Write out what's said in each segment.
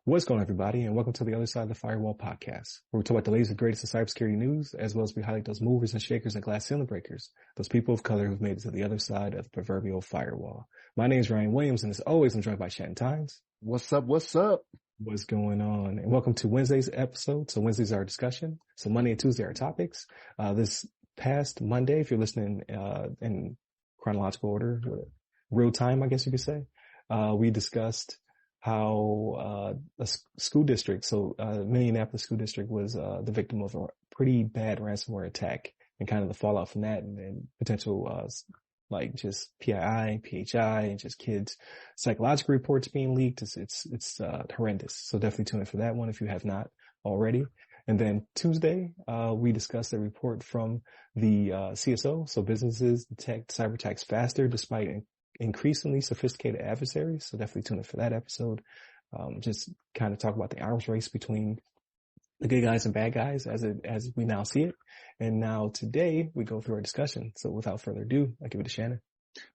What's going on, everybody, and welcome to the Other Side of the Firewall podcast, where we talk about the latest and greatest in cybersecurity news, as well as we highlight those movers and shakers and glass ceiling breakers, those people of color who've made it to the other side of the proverbial firewall. My name is Ryan Williams, and as always, I'm joined by Shannon. What's up? What's up? What's going on? And welcome to Wednesday's episode. So Wednesdays are our discussion. So Monday and Tuesday are topics. This past Monday, if you're listening in chronological order, real time, I guess you could say, we discussed how a school district, Minneapolis School District was the victim of a pretty bad ransomware attack, and kind of the fallout from that, and then potential like just PII, PHI, and just kids' psychological reports being leaked. It's horrendous. So definitely tune in for that one if you have not already. And then Tuesday, we discussed a report from the CSO, so businesses detect cyber attacks faster despite increasingly sophisticated adversaries. So definitely tune in for that episode. Just kind of talk about the arms race between the good guys and bad guys as we now see it. And now today we go through our discussion. So without further ado, I give it to Shannon.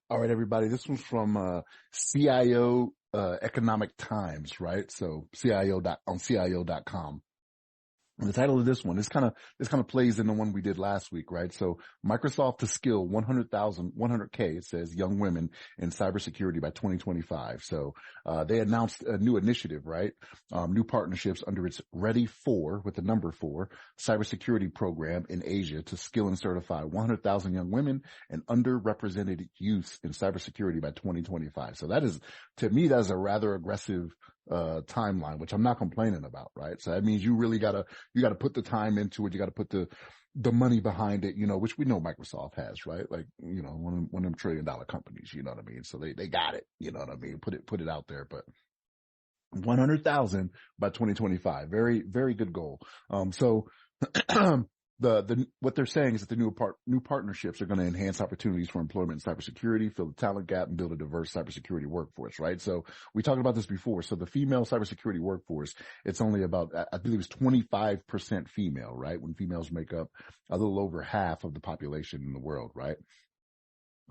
All right, everybody. This one's from CIO Economic Times, right? So on CIO.com. And the title of this one, this kind of plays into one we did last week, right? So Microsoft to skill 100K, it says, young women in cybersecurity by 2025. So, they announced a new initiative, right? New partnerships under its Ready For, with the number 4, cybersecurity program in Asia to skill and certify 100,000 young women and underrepresented youth in cybersecurity by 2025. So that is, to me, that is a rather aggressive timeline, which I'm not complaining about, right? So that means you really gotta put the time into it. You gotta put the money behind it, which we know Microsoft has, right? Like, one of them $1 trillion companies, you know what I mean? So they got it, you know what I mean? Put it out there, but 100,000 by 2025. Very, very good goal. So what they're saying is that the new partnerships are going to enhance opportunities for employment in cybersecurity, fill the talent gap, and build a diverse cybersecurity workforce, right? So we talked about this before. So the female cybersecurity workforce, it's only about, I believe it's 25% female, right? When females make up a little over half of the population in the world, right?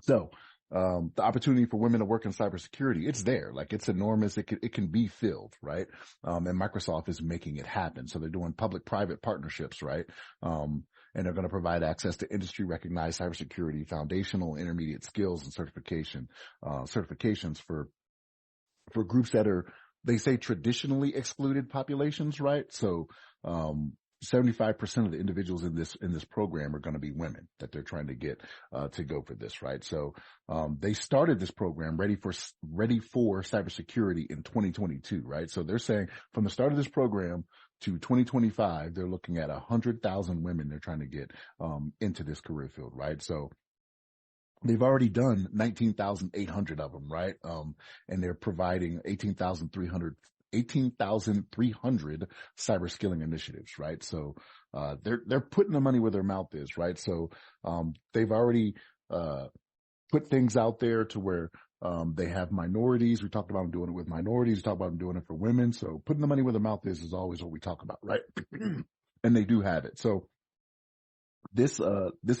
So, the opportunity for women to work in cybersecurity, it's there. Like, it's enormous. It can be filled, right? And Microsoft is making it happen. So they're doing public-private partnerships, right? And they're going to provide access to industry recognized cybersecurity, foundational, intermediate skills and certifications for groups that are, they say, traditionally excluded populations, right? So, 75% of the individuals in this program are going to be women that they're trying to get to go for this, right? So they started this program ready for cybersecurity in 2022, right? So they're saying from the start of this program to 2025, they're looking at 100,000 women they're trying to get into this career field, right? So they've already done 19,800 of them, right? And they're providing 18,300 cyber skilling initiatives, right? So, they're putting the money where their mouth is, right? So, they've already, put things out there to where, they have minorities. We talked about them doing it with minorities. We talked about them doing it for women. So putting the money where their mouth is always what we talk about, right? And they do have it. So this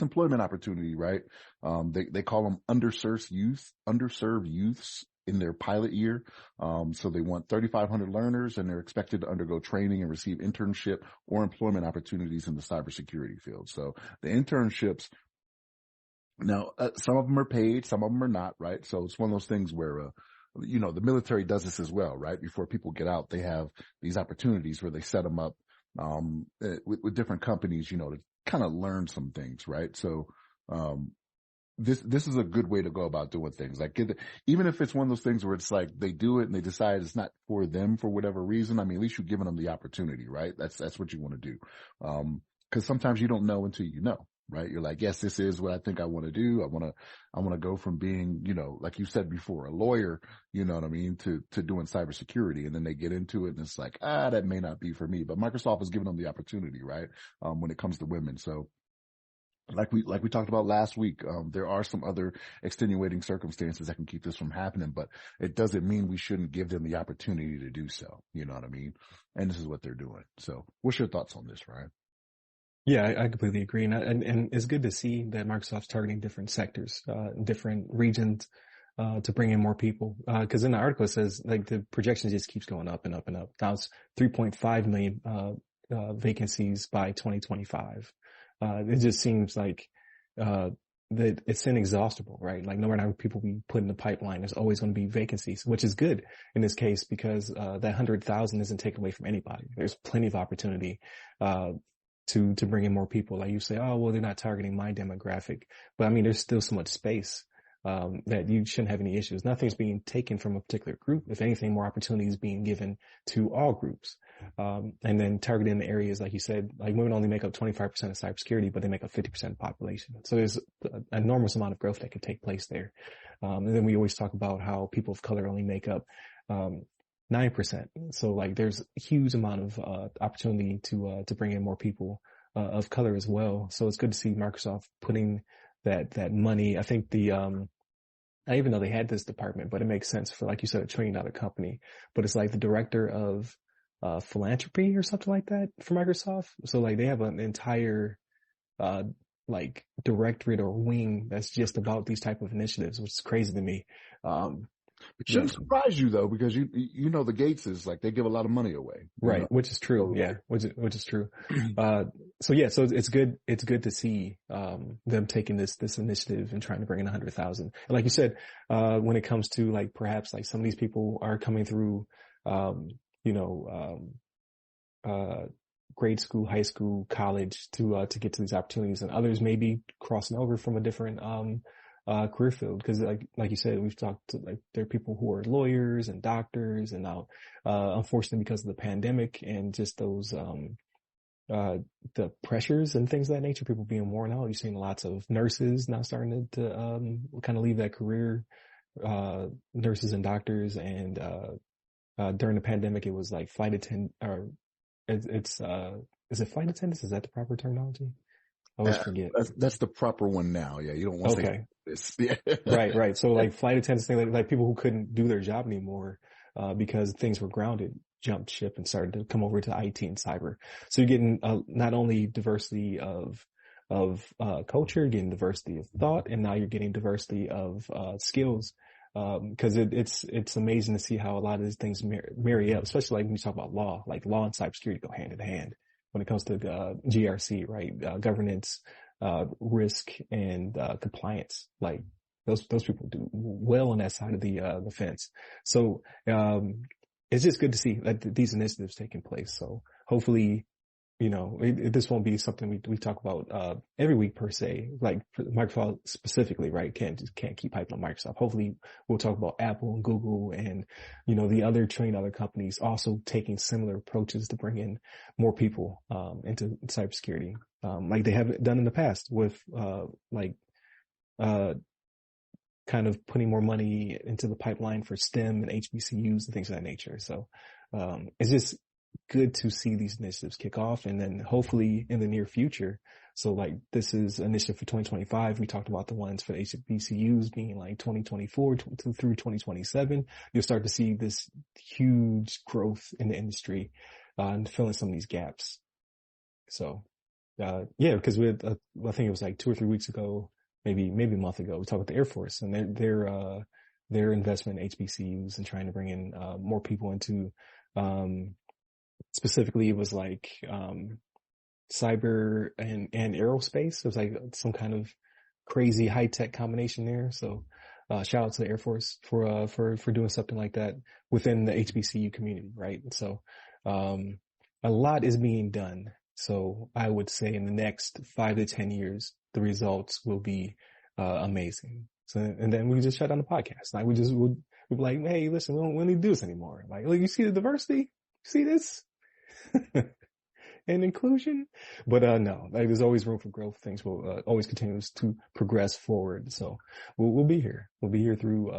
employment opportunity, right? They call them underserved youths in their pilot year. So they want 3,500 learners, and they're expected to undergo training and receive internship or employment opportunities in the cybersecurity field. So the internships, now, some of them are paid, some of them are not, right? So it's one of those things where, the military does this as well, right? Before people get out, they have these opportunities where they set them up, with different companies, to kind of learn some things, right? So, this is a good way to go about doing things. Like, even if it's one of those things where it's like they do it and they decide it's not for them for whatever reason, I mean, at least you're giving them the opportunity, right? That's what you want to do. Cause sometimes you don't know until you know, right? You're like, yes, this is what I think I want to do. I want to go from being, like you said before, a lawyer, you know what I mean, to doing cybersecurity. And then they get into it and it's like, that may not be for me, but Microsoft is giving them the opportunity, right? When it comes to women. So, like we talked about last week, there are some other extenuating circumstances that can keep this from happening, but it doesn't mean we shouldn't give them the opportunity to do so. You know what I mean? And this is what they're doing. So what's your thoughts on this, Ryan? Yeah, I completely agree. And it's good to see that Microsoft's targeting different sectors, different regions, to bring in more people. Cause in the article it says like the projection just keeps going up and up and up. Now it's 3.5 million, vacancies by 2025. It just seems like, that it's inexhaustible, right? Like no matter how many people we put in the pipeline, there's always going to be vacancies, which is good in this case because, that 100,000 isn't taken away from anybody. There's plenty of opportunity, to bring in more people. Like you say, oh, well, they're not targeting my demographic, but I mean, there's still so much space, that you shouldn't have any issues. Nothing's being taken from a particular group. If anything, more opportunity is being given to all groups. And then targeting the areas, like you said, like women only make up 25% of cybersecurity, but they make up 50% of the population. So there's an enormous amount of growth that could take place there. And then we always talk about how people of color only make up, 9%. So like there's a huge amount of, opportunity to bring in more people, of color as well. So it's good to see Microsoft putting that money. I think I even know they had this department, but it makes sense for, like you said, a $1 trillion company, but it's like the director of, philanthropy or something like that for Microsoft. So like they have an entire, like directorate or wing that's just about these type of initiatives, which is crazy to me. It shouldn't surprise you though, because you know the Gateses, like they give a lot of money away. Right. Know? Which is true. Yeah. Which is true. So it's good to see, them taking this initiative and trying to bring in 100,000. And like you said, when it comes to like, perhaps like some of these people are coming through, grade school, high school, college to get to these opportunities, and others may be crossing over from a different, career field. Because like you said, we've talked to, like, there are people who are lawyers and doctors, and now, unfortunately because of the pandemic and just those, the pressures and things of that nature, people being worn out, you're seeing lots of nurses now starting to kind of leave that career, nurses and doctors. And, during the pandemic, it was like flight attendant, or is it flight attendants? Is that the proper terminology? I always forget. That's the proper one now. Yeah. You don't want to say this. Yeah. Right. So like flight attendants, like people who couldn't do their job anymore, because things were grounded, jumped ship and started to come over to IT and cyber. So you're getting, not only diversity of culture, you're getting diversity of thought, and now you're getting diversity of, skills. Cause it's amazing to see how a lot of these things marry up, especially like when you talk about law, like law and cybersecurity go hand in hand when it comes to, GRC, right? Governance, risk and, compliance. Like those people do well on that side of the fence. So, it's just good to see that these initiatives taking place. So hopefully, this won't be something we talk about, every week per se, like Microsoft specifically, right? Can't keep hyping on Microsoft. Hopefully we'll talk about Apple and Google and, the other other companies also taking similar approaches to bring in more people, into cybersecurity, like they have done in the past with, kind of putting more money into the pipeline for STEM and HBCUs and things of that nature. So, it's just good to see these initiatives kick off, and then hopefully in the near future. So like this is an initiative for 2025. We talked about the ones for HBCUs being like 2024 through 2027. You'll start to see this huge growth in the industry, and filling some of these gaps. So, because we had, I think it was like 2 or 3 weeks ago, maybe a month ago, we talked about the Air Force and their investment in HBCUs and trying to bring in, more people into, specifically it was like, cyber and aerospace. It was like some kind of crazy high tech combination there. So, shout out to the Air Force for doing something like that within the HBCU community, right? So, a lot is being done. So I would say in the next 5 to 10 years, the results will be, amazing. So, and then we just shut down the podcast. Like we'll be like, hey, listen, we don't need to do this anymore. Like, look, you see the diversity? You see this? And inclusion. But, no, like there's always room for growth. Things will, always continues to progress forward. So we'll be here. We'll be here through,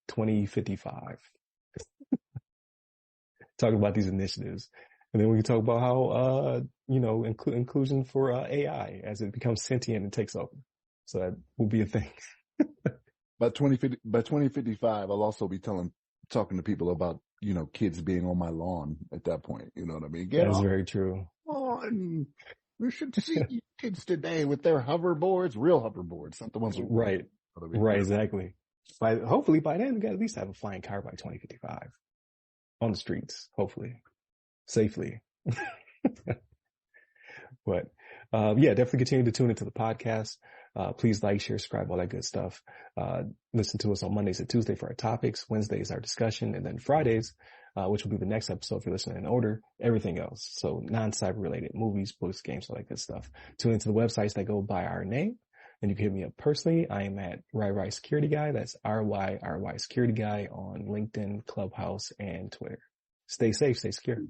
2055. Talking about these initiatives. And then we can talk about how, inclusion for, AI as it becomes sentient and takes over. So that will be a thing. By 2055, I'll also be talking to people about, kids being on my lawn at that point. You know what I mean? That's very true. We should see kids today with their hoverboards, real hoverboards, not the ones. Right. Right. Exactly. Hopefully by then we got at least have a flying car by 2055 on the streets, hopefully, safely. But yeah, definitely continue to tune into the podcast. Please like, share, subscribe, all that good stuff. Listen to us on Mondays and Tuesday for our topics. Wednesdays, our discussion. And then Fridays, which will be the next episode if you're listening in order, everything else. So non-cyber related movies, books, games, all that good stuff. Tune into the websites that go by our name. And you can hit me up personally. I am at RY Security Guy. That's RY Security Guy on LinkedIn, Clubhouse, and Twitter. Stay safe, stay secure.